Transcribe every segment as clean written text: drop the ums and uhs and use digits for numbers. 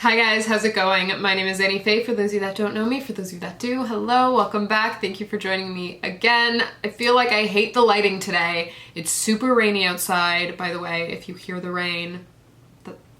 Hi guys, how's it going? My name is Annie Faye. For those of you that don't know me, for those of you that do, hello, welcome back. Thank you for joining me again. I feel like I hate the lighting today. It's super rainy outside, by the way, if you hear the rain.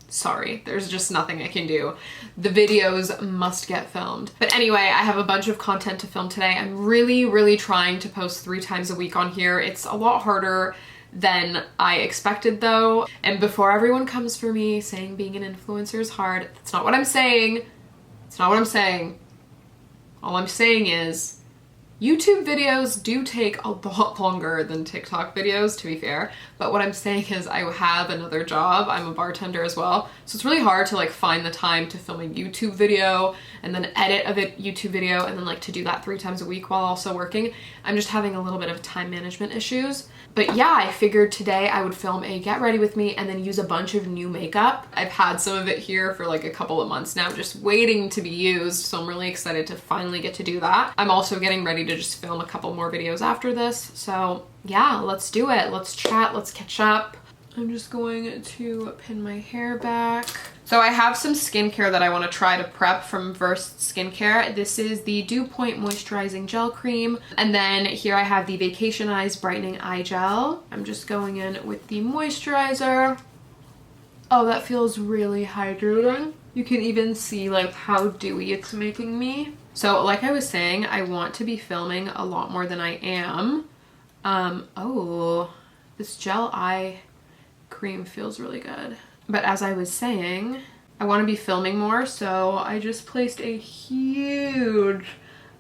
Sorry, there's just nothing I can do. The videos must get filmed. But anyway, I have a bunch of content to film today. I'm really trying to post 3 times a week on here. It's a lot harder than I expected though. And before everyone comes for me saying being an influencer is hard, that's not what I'm saying. It's not what I'm saying. All I'm saying is YouTube videos do take a lot longer than TikTok videos, to be fair. But what I'm saying is I have another job. I'm a bartender as well. So it's really hard to like find the time to film a YouTube video and then edit a YouTube video and then like to do that 3 times a week while also working. I'm just having a little bit of time management issues. But yeah, I figured today I would film a get ready with me and then use a bunch of new makeup. I've had some of it here for like a couple of months now, just waiting to be used. So I'm really excited to finally get to do that. I'm also getting ready to just film a couple more videos after this. So yeah, let's do it. Let's chat, let's catch up. I'm just going to pin my hair back. So I have some skincare that I want to try to prep from Versed Skincare. This is the Dew Point Moisturizing Gel Cream. And then here I have the Vacation Eyes Brightening Eye Gel. I'm just going in with the moisturizer. Oh, that feels really hydrating. You can even see like how dewy it's making me. So like I was saying, I want to be filming a lot more than I am. Oh, this gel eye cream feels really good. But as I was saying, I want to be filming more, so I just placed a huge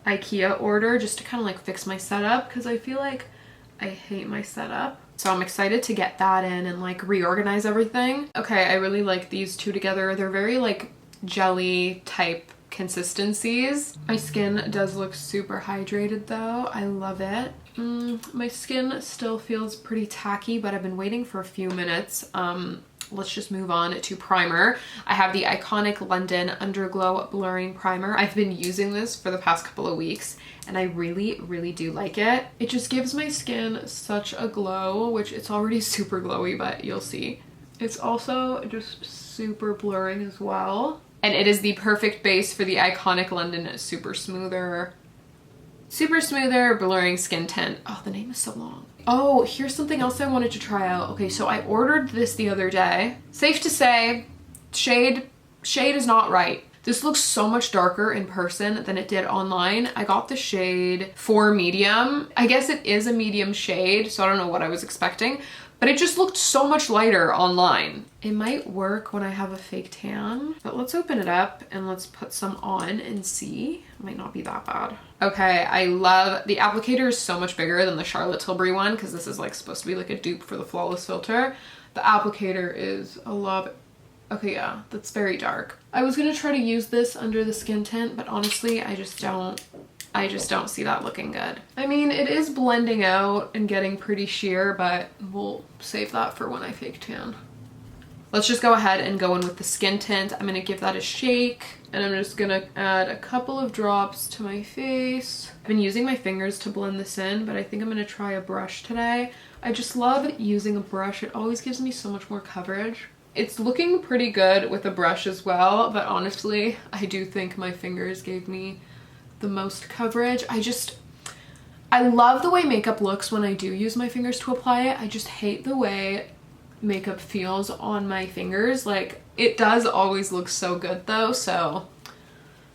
IKEA order just to kind of like fix my setup because I feel like I hate my setup. So I'm excited to get that in and like reorganize everything. Okay, I really like these two together. They're very like jelly type consistencies. My skin does look super hydrated though. I love it. My skin still feels pretty tacky, but I've been waiting for a few minutes. Let's just move on to primer. I have the iconic London Underglow Blurring Primer. I've been using this for the past couple of weeks and I really do like it. It just gives my skin such a glow, which it's already super glowy, but you'll see. It's also just super blurring as well. And it is the perfect base for the iconic London Super Smoother Blurring Skin Tint. Oh, the name is so long. Oh, here's something else I wanted to try out. Okay, so I ordered this the other day. Safe to say, shade is not right. This looks so much darker in person than it did online. I got the shade 4 medium. I guess it is a medium shade, so I don't know what I was expecting, but it just looked so much lighter online. It might work when I have a fake tan, but let's open it up and let's put some on and see. It might not be that bad. Okay, I love, the applicator is so much bigger than the Charlotte Tilbury one because this is like supposed to be like a dupe for the Flawless Filter. The applicator is a lot. Okay, yeah, that's very dark. I was gonna try to use this under the skin tint, but honestly, I just don't see that looking good. I mean, it is blending out and getting pretty sheer, but we'll save that for when I fake tan. Let's just go ahead and go in with the skin tint. I'm gonna give that a shake, and I'm just gonna add a couple of drops to my face. I've been using my fingers to blend this in, but I think I'm gonna try a brush today. I just love using a brush. It always gives me so much more coverage. It's looking pretty good with a brush as well, but honestly, I do think my fingers gave me the most coverage. I love the way makeup looks when I do use my fingers to apply it. I just hate the way makeup feels on my fingers. Like, it does always look so good though, so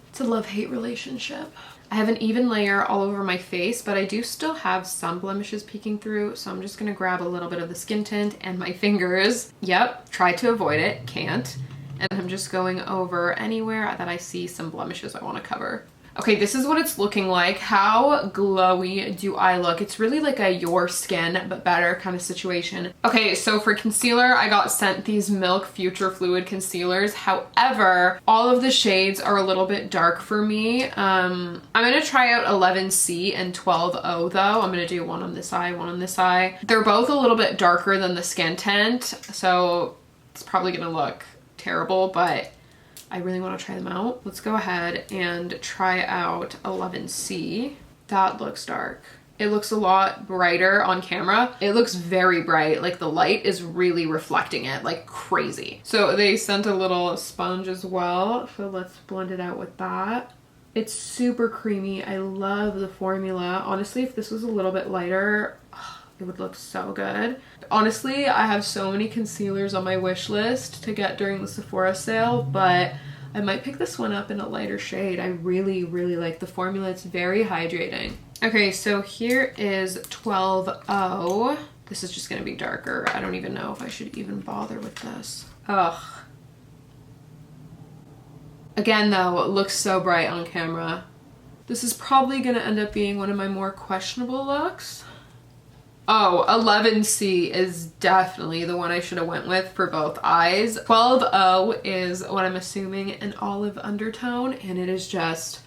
it's a love-hate relationship. I have an even layer all over my face, but I do still have some blemishes peeking through, so I'm just gonna grab a little bit of the skin tint and my fingers. Yep, try to avoid it, can't. And I'm just going over anywhere that I see some blemishes I want to cover. Okay, this is what it's looking like. How glowy do I look? It's really like a your skin but better kind of situation. Okay, so for concealer, I got sent these Milk Future Fluid concealers. However, all of the shades are a little bit dark for me. I'm gonna try out 11C and 12O though. I'm gonna do one on this eye, one on this eye. They're both a little bit darker than the skin tint, so it's probably gonna look terrible, but I really want to try them out. Let's go ahead and try out 11C. That looks dark. It looks a lot brighter on camera. It looks very bright, like the light is really reflecting it like crazy. So they sent a little sponge as well, so let's blend it out with that. It's super creamy. I love the formula. Honestly, if this was a little bit lighter, it would look so good. Honestly, I have so many concealers on my wish list to get during the Sephora sale, but I might pick this one up in a lighter shade. I really, really like the formula. It's very hydrating. Okay, so here is 12.0. This is just gonna be darker. I don't even know if I should even bother with this. Ugh. Again though, it looks so bright on camera. This is probably gonna end up being one of my more questionable looks. Oh, 11C is definitely the one I should have went with for both eyes. 12.0 is what I'm assuming an olive undertone, and it is just,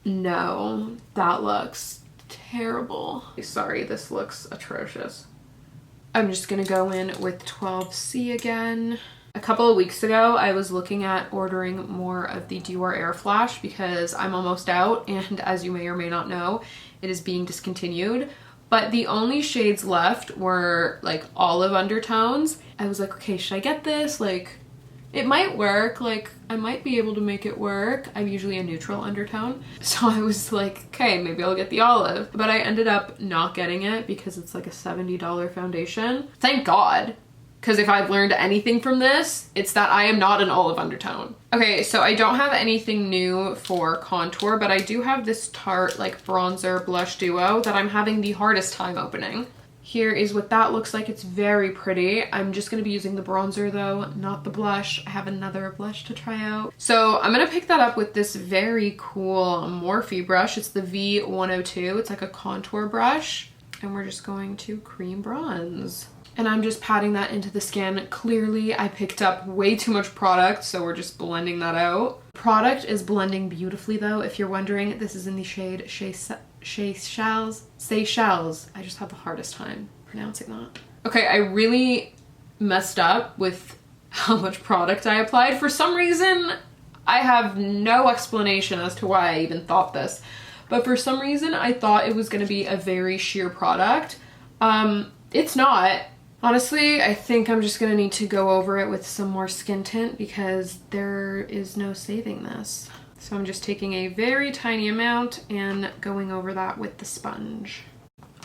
no, that looks terrible. Sorry, this looks atrocious. I'm just gonna go in with 12C again. A couple of weeks ago, I was looking at ordering more of the Dior Air Flash because I'm almost out, and as you may or may not know, it is being discontinued. But the only shades left were like olive undertones. I was like, okay, should I get this? Like, it might work. Like, I might be able to make it work. I'm usually a neutral undertone. So I was like, okay, maybe I'll get the olive. But I ended up not getting it because it's like a $70 foundation. Thank God. Because if I've learned anything from this, it's that I am not an olive undertone. Okay, so I don't have anything new for contour, but I do have this Tarte like bronzer blush duo that I'm having the hardest time opening. Here is what that looks like. It's very pretty. I'm just gonna be using the bronzer though, not the blush. I have another blush to try out. So I'm gonna pick that up with this very cool Morphe brush. It's the V102. It's like a contour brush. And we're just going to cream bronze. And I'm just patting that into the skin. Clearly, I picked up way too much product, so we're just blending that out. Product is blending beautifully though. If you're wondering, this is in the shade Seychelles. I just have the hardest time pronouncing that. Okay, I really messed up with how much product I applied. For some reason, I have no explanation as to why I even thought this. But for some reason, I thought it was gonna be a very sheer product. It's not. Honestly, I think I'm just gonna need to go over it with some more skin tint because there is no saving this. So I'm just taking a very tiny amount and going over that with the sponge.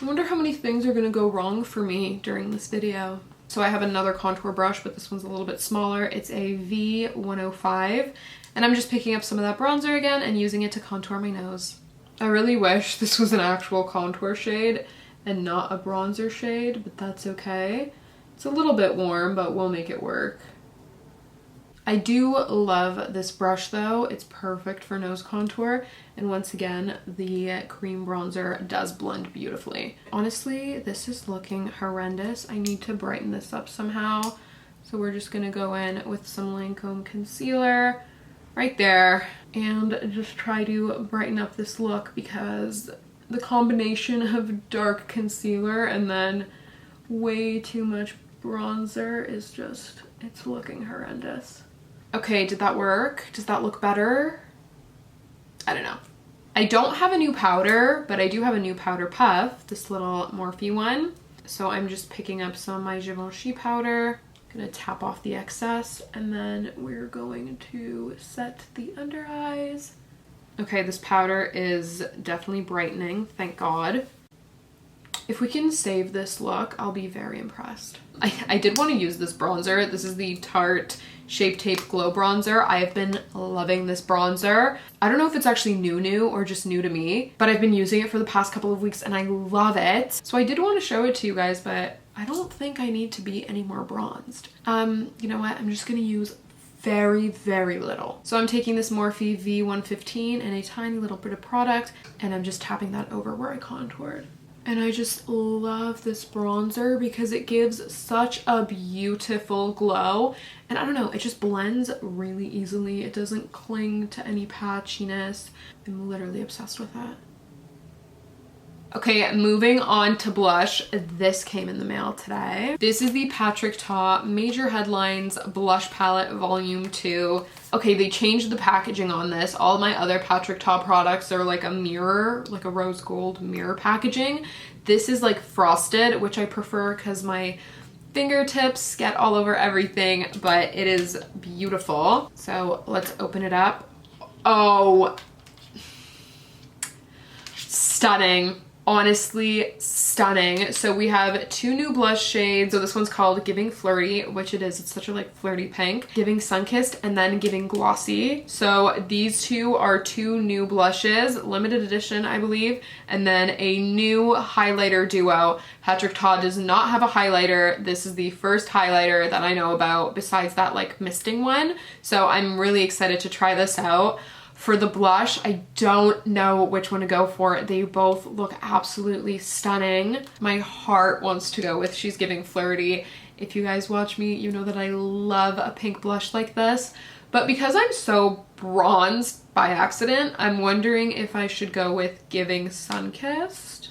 I wonder how many things are gonna go wrong for me during this video. So I have another contour brush, but this one's a little bit smaller. It's a V105, and I'm just picking up some of that bronzer again and using it to contour my nose. I really wish this was an actual contour shade and not a bronzer shade, but that's okay. It's a little bit warm, but we'll make it work. I do love this brush though. It's perfect for nose contour. And once again, the cream bronzer does blend beautifully. Honestly, this is looking horrendous. I need to brighten this up somehow. So we're just gonna go in with some LANCOME concealer right there and just try to brighten up this look because the combination of dark concealer and then way too much bronzer is just, it's looking horrendous. Okay, did that work? Does that look better? I don't know. I don't have a new powder, but I do have a new powder puff, this little Morphe one. So I'm just picking up some of my Givenchy powder. Gonna tap off the excess, and then we're going to set the under eyes. Okay, this powder is definitely brightening, thank God. If we can save this look, I'll be very impressed. I did want to use this bronzer. This is the Tarte Shape Tape Glow Bronzer. I have been loving this bronzer. I don't know if it's actually new or just new to me, but I've been using it for the past couple of weeks and I love it. So I did want to show it to you guys, but I don't think I need to be any more bronzed. You know what? I'm just gonna use very, very little. So I'm taking this Morphe V115 and a tiny little bit of product, and I'm just tapping that over where I contoured. And I just love this bronzer because it gives such a beautiful glow. And I don't know, it just blends really easily. It doesn't cling to any patchiness. I'm literally obsessed with that. Okay, moving on to blush. This came in the mail today. This is the Patrick Ta Major Headlines Blush Palette Volume 2. Okay, they changed the packaging on this. All my other Patrick Ta products are like a mirror, like a rose gold mirror packaging. This is like frosted, which I prefer because my fingertips get all over everything, but it is beautiful. So let's open it up. Oh, stunning. Honestly stunning. So we have 2 new blush shades. So this one's called Giving Flirty, which it is. It's such a like flirty pink. Giving Sunkissed and then Giving Glossy. So these 2 are 2 new blushes, limited edition I believe, and then a new highlighter duo. Patrick Ta does not have a highlighter. This is the first highlighter that I know about besides that like misting one. So I'm really excited to try this out. For the blush, I don't know which one to go for. They both look absolutely stunning. My heart wants to go with She's Giving Flirty. If you guys watch me, you know that I love a pink blush like this. But because I'm so bronzed by accident, I'm wondering if I should go with Giving Sunkissed.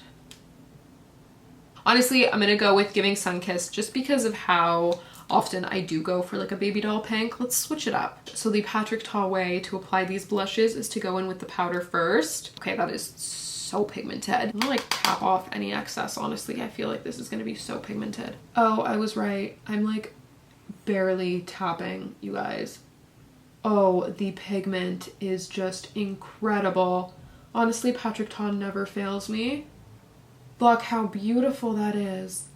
Honestly, I'm gonna go with Giving Sunkissed just because of how often I do go for like a baby doll pink. Let's switch it up. So the Patrick Ta way to apply these blushes is to go in with the powder first. Okay, that is so pigmented. I'm gonna like tap off any excess, honestly. I feel like this is gonna be so pigmented. Oh, I was right. I'm like barely tapping, you guys. Oh, the pigment is just incredible. Honestly, Patrick Ta never fails me. Look how beautiful that is.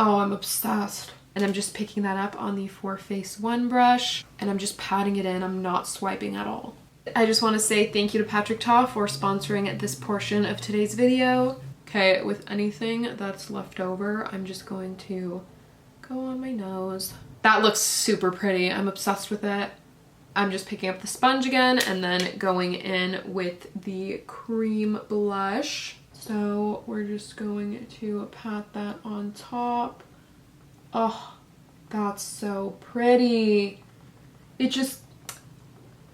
Oh, I'm obsessed. And I'm just picking that up on the Face 1 brush and I'm just patting it in. I'm not swiping at all. I just want to say thank you to Patrick Ta for sponsoring this portion of today's video. Okay, with anything that's left over, I'm just going to go on my nose. That looks super pretty. I'm obsessed with it. I'm just picking up the sponge again and then going in with the cream blush. So we're just going to pat that on top. Oh, that's so pretty. It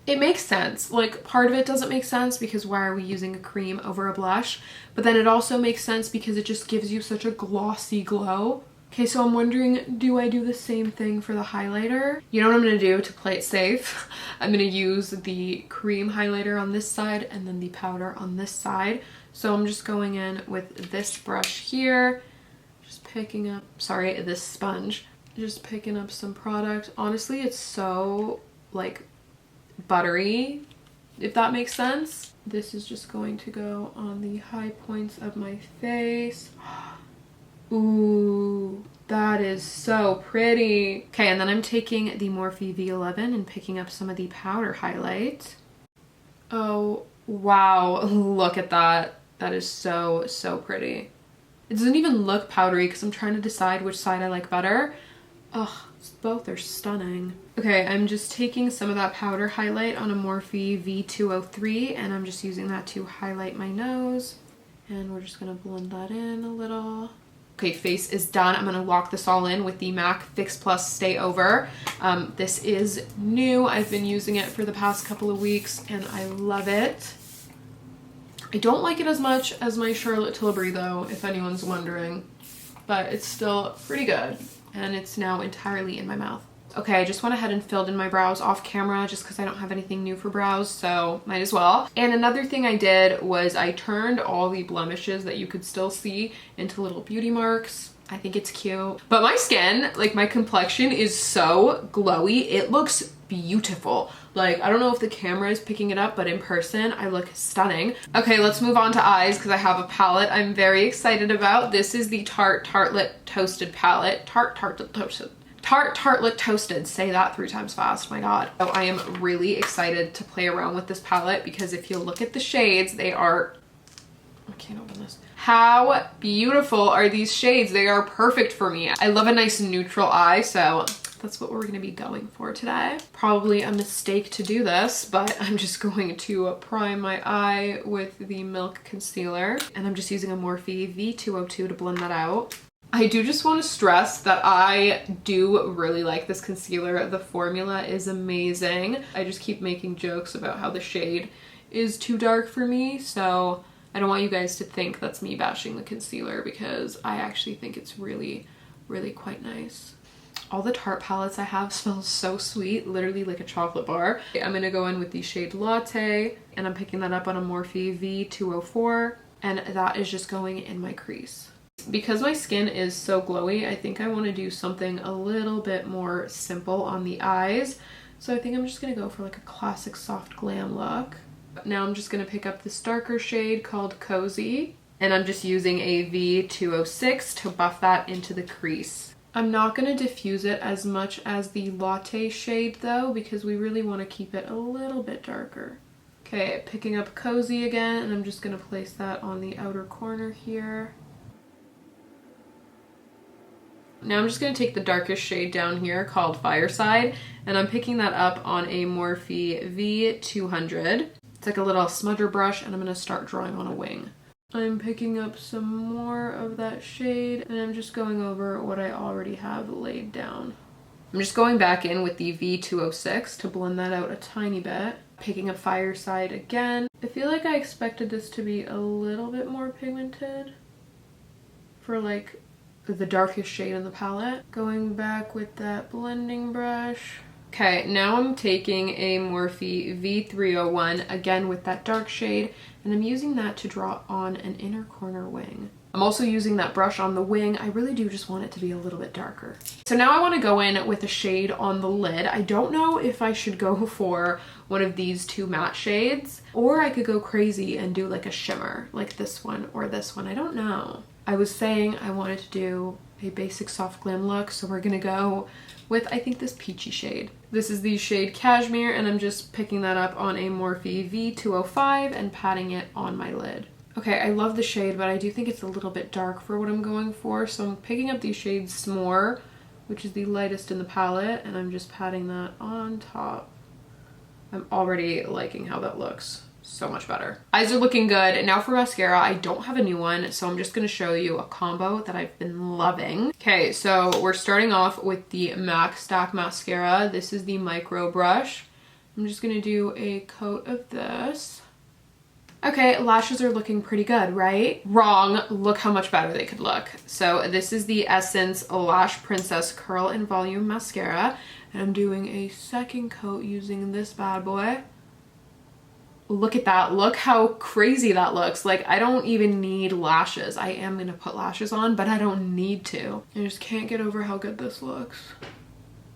makes sense. Like part of it doesn't make sense because why are we using a cream over a blush? But then it also makes sense because it just gives you such a glossy glow. Okay, so I'm wondering, do I do the same thing for the highlighter? You know what I'm gonna do to play it safe? I'm gonna use the cream highlighter on this side and then the powder on this side. So I'm just going in with this brush here, just picking up, sorry, this sponge, just picking up some product. Honestly, it's so like buttery, if that makes sense. This is just going to go on the high points of my face. Ooh, that is so pretty. Okay, and then I'm taking the Morphe V11 and picking up some of the powder highlight. Oh, wow, look at that. That is so, so pretty. It doesn't even look powdery because I'm trying to decide which side I like better. Ugh, both are stunning. Okay, I'm just taking some of that powder highlight on a Morphe V203 and I'm just using that to highlight my nose. And we're just gonna blend that in a little. Okay, face is done. I'm gonna lock this all in with the MAC Fix Plus Stay Over. This is new. I've been using it for the past couple of weeks and I love it. I don't like it as much as my Charlotte Tilbury though, if anyone's wondering, but it's still pretty good and it's now entirely in my mouth. Okay, I just went ahead and filled in my brows off camera just because I don't have anything new for brows, so might as well. And another thing I did was I turned all the blemishes that you could still see into little beauty marks. I think it's cute. But my skin, like my complexion is so glowy. It looks beautiful. Like, I don't know if the camera is picking it up, but in person, I look stunning. Okay, let's move on to eyes because I have a palette I'm very excited about. This is the Tarte Tartelette Toasted palette. Tarte Tartelette Toasted. Say that 3 times fast, my god. So I am really excited to play around with this palette because if you look at the shades, they are... I can't open this. How beautiful are these shades? They are perfect for me. I love a nice neutral eye, so that's what we're gonna be going for today. Probably a mistake to do this, but I'm just going to prime my eye with the Milk Concealer, and I'm just using a Morphe V202 to blend that out. I do just want to stress that I do really like this concealer. The formula is amazing. I just keep making jokes about how the shade is too dark for me, so I don't want you guys to think that's me bashing the concealer because I actually think it's really, really quite nice. All the Tarte palettes I have smell so sweet, literally like a chocolate bar. I'm gonna go in with the shade Latte, and I'm picking that up on a Morphe V204, and that is just going in my crease. Because my skin is so glowy, I think I want to do something a little bit more simple on the eyes. So I think I'm just gonna go for like a classic soft glam look. Now I'm just gonna pick up this darker shade called Cozy, and I'm just using a V206 to buff that into the crease. I'm not gonna diffuse it as much as the Latte shade though, because we really want to keep it a little bit darker. Okay, picking up Cozy again, and I'm just gonna place that on the outer corner here. Now I'm just going to take the darkest shade down here called Fireside, and I'm picking that up on a Morphe V200. It's like a little smudger brush, and I'm going to start drawing on a wing. I'm picking up some more of that shade, and I'm just going over what I already have laid down. I'm just going back in with the V206 to blend that out a tiny bit. Picking up Fireside again. I feel like I expected this to be a little bit more pigmented for like the darkest shade in the palette. Going back with that blending brush. Okay, now I'm taking a Morphe V301 again with that dark shade, and I'm using that to draw on an inner corner wing. I'm also using that brush on the wing. I really do just want it to be a little bit darker. So now I want to go in with a shade on the lid. I don't know if I should go for one of these two matte shades, or I could go crazy and do like a shimmer, like this one or this one. I don't know. I was saying I wanted to do a basic soft glam look, so we're gonna go with, I think, this peachy shade. This is the shade Cashmere, and I'm just picking that up on a Morphe V205 and patting it on my lid. Okay, I love the shade, but I do think it's a little bit dark for what I'm going for, so I'm picking up the shade S'more, which is the lightest in the palette, and I'm just patting that on top. I'm already liking how that looks. So much better. Eyes are looking good. Now for mascara, I don't have a new one, so I'm just going to show you a combo that I've been loving. Okay, so we're starting off with the MacStack Mascara. This is the micro brush. I'm just going to do a coat of this. Okay, lashes are looking pretty good, right? Wrong. Look how much better they could look. So this is the Essence Lash Princess Curl and Volume Mascara, and I'm doing a second coat using this bad boy. Look at that. Look how crazy that looks. Like, I don't even need lashes. I am going to put lashes on, but I don't need to. I just can't get over how good this looks.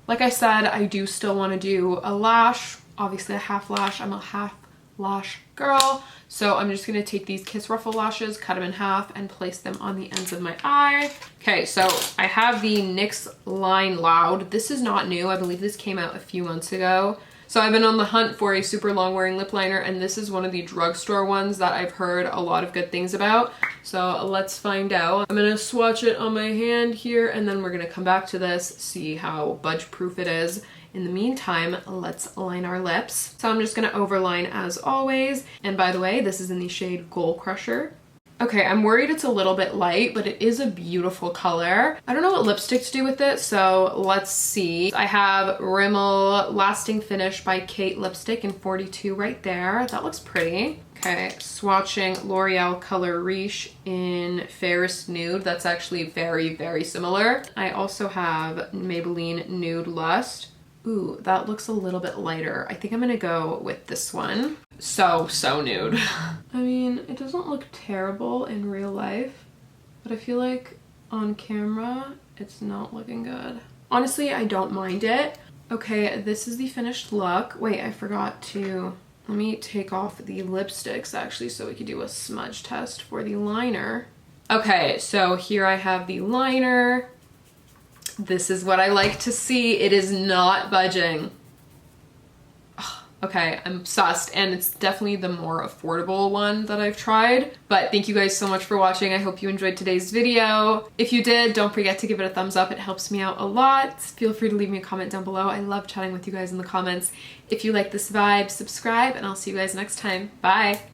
Like I said, I do still want to do a lash. Obviously a half lash. I'm a half lash girl. So I'm just going to take these Kiss Ruffle lashes, cut them in half, and place them on the ends of my eye. Okay, so I have the NYX Line Loud. This is not new. I believe this came out a few months ago. So I've been on the hunt for a super long wearing lip liner, and this is one of the drugstore ones that I've heard a lot of good things about. So let's find out. I'm gonna swatch it on my hand here, and then we're gonna come back to this, see how budge proof it is. In the meantime, let's line our lips. So I'm just gonna overline as always. And by the way, this is in the shade Goal Crusher. Okay, I'm worried it's a little bit light, but it is a beautiful color. I don't know what lipstick to do with it, so let's see. I have Rimmel Lasting Finish by Kate lipstick in 42 right there. That looks pretty. Okay, swatching L'Oreal Color Riche in Fairest Nude. That's actually very, very similar. I also have Maybelline Nude Lust. Ooh, that looks a little bit lighter. I think I'm gonna go with this one. So nude. I mean, it doesn't look terrible in real life, but I feel like on camera, it's not looking good. Honestly, I don't mind it. Okay, this is the finished look. Wait, I forgot to, let me take off the lipsticks actually so we could do a smudge test for the liner. Okay, so here I have the liner. This is what I like to see. It is not budging. Okay, I'm obsessed, and it's definitely the more affordable one that I've tried. But thank you guys so much for watching. I hope you enjoyed today's video. If you did, don't forget to give it a thumbs up. It helps me out a lot. Feel free to leave me a comment down below. I love chatting with you guys in the comments. If you like this vibe, subscribe, and I'll see you guys next time. Bye!